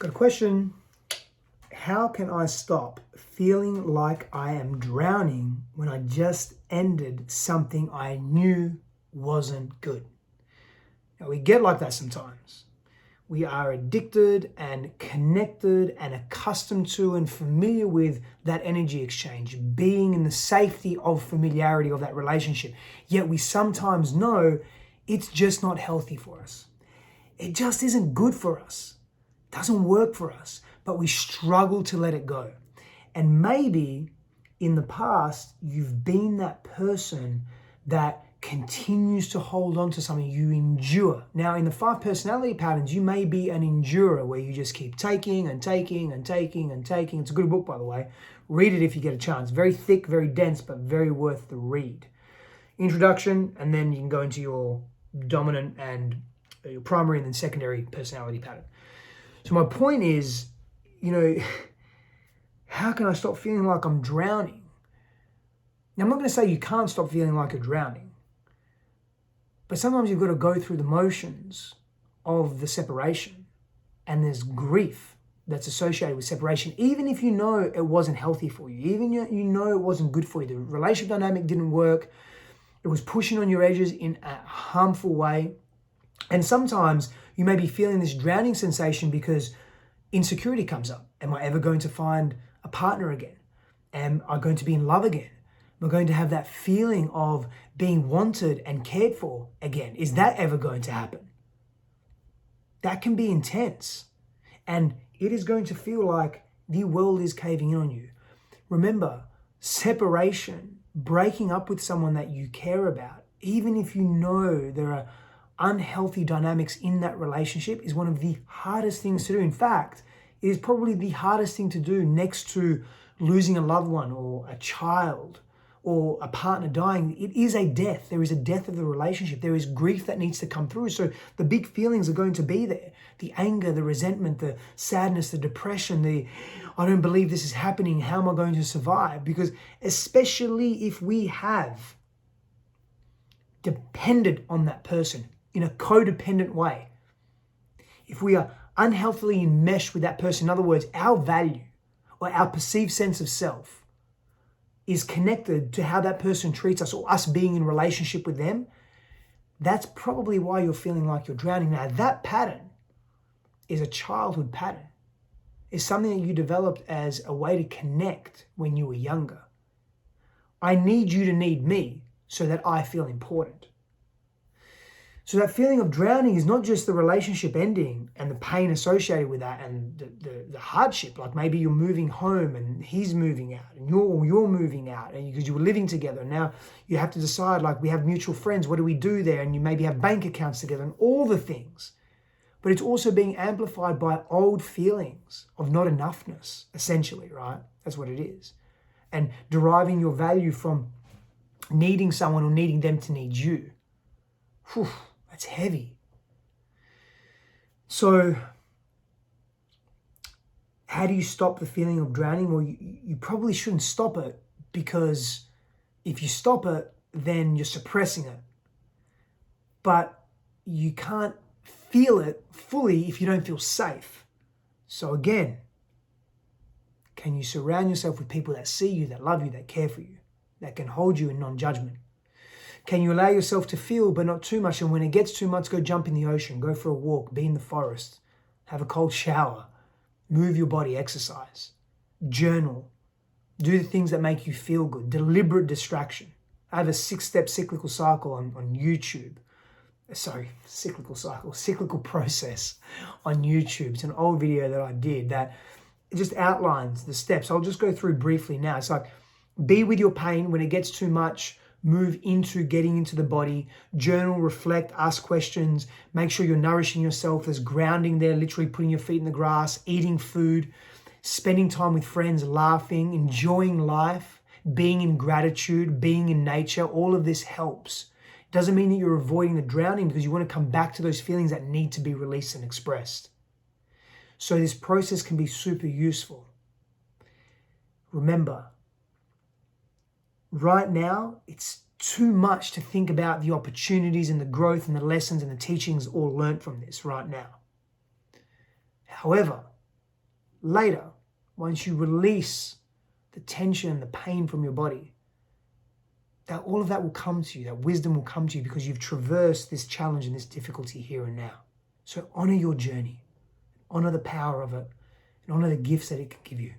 Got a question. How can I stop feeling like I am drowning when I just ended something I knew wasn't good? Now, we get like that sometimes. We are addicted and connected and accustomed to and familiar with that energy exchange, being in the safety of familiarity of that relationship. Yet we sometimes know it's just not healthy for us. It just isn't good for us. It doesn't work for us, but we struggle to let it go. And maybe in the past, you've been that person that continues to hold on to something, you endure. Now, in the 5 personality patterns, you may be an endurer where you just keep taking and taking and taking and taking. It's a good book, by the way. Read it if you get a chance. Very thick, very dense, but very worth the read. Introduction, and then you can go into your dominant and your primary and then secondary personality pattern. So my point is, how can I stop feeling like I'm drowning? Now, I'm not going to say you can't stop feeling like you're drowning, but sometimes you've got to go through the motions of the separation, and there's grief that's associated with separation, even if you know it wasn't healthy for you, even you know it wasn't good for you. The relationship dynamic didn't work. It was pushing on your edges in a harmful way. And sometimes you may be feeling this drowning sensation because insecurity comes up. Am I ever going to find a partner again? Am I going to be in love again? Am I going to have that feeling of being wanted and cared for again? Is that ever going to happen? That can be intense. And it is going to feel like the world is caving in on you. Remember, separation, breaking up with someone that you care about, even if you know there are unhealthy dynamics in that relationship, is one of the hardest things to do. In fact, it is probably the hardest thing to do next to losing a loved one or a child or a partner dying. It is a death. There is a death of the relationship. There is grief that needs to come through. So the big feelings are going to be there. The anger, the resentment, the sadness, the depression, I don't believe this is happening. How am I going to survive? Because especially if we have depended on that person in a codependent way, if we are unhealthily enmeshed with that person, in other words, our value or our perceived sense of self is connected to how that person treats us or us being in relationship with them, that's probably why you're feeling like you're drowning. Now, that pattern is a childhood pattern. It's something that you developed as a way to connect when you were younger. I need you to need me so that I feel important. So that feeling of drowning is not just the relationship ending and the pain associated with that and the hardship. Like maybe you're moving home and he's moving out and you're moving out and because you were living together. Now you have to decide, like, we have mutual friends. What do we do there? And you maybe have bank accounts together and all the things. But it's also being amplified by old feelings of not enoughness, essentially, right? That's what it is. And deriving your value from needing someone or needing them to need you. Whew. That's heavy. So how do you stop the feeling of drowning? Well, you probably shouldn't stop it, because if you stop it, then you're suppressing it. But you can't feel it fully if you don't feel safe. So again, can you surround yourself with people that see you, that love you, that care for you, that can hold you in non-judgment? Can you allow yourself to feel, but not too much? And when it gets too much, go jump in the ocean, go for a walk, be in the forest, have a cold shower, move your body, exercise, journal, do the things that make you feel good, deliberate distraction. I have a 6-step cyclical cycle on YouTube. Cyclical process on YouTube. It's an old video that I did that just outlines the steps. I'll just go through briefly now. It's like, be with your pain. When it gets too much, move into getting into the body, journal, reflect, ask questions, make sure you're nourishing yourself. There's grounding there, literally putting your feet in the grass, eating food, spending time with friends, laughing, enjoying life, being in gratitude, being in nature. All of this helps. It doesn't mean that you're avoiding the drowning, because you want to come back to those feelings that need to be released and expressed. So this process can be super useful. Remember, right now, it's too much to think about the opportunities and the growth and the lessons and the teachings all learned from this right now. However, later, once you release the tension and the pain from your body, that all of that will come to you, that wisdom will come to you because you've traversed this challenge and this difficulty here and now. So honor your journey, honor the power of it, and honor the gifts that it can give you.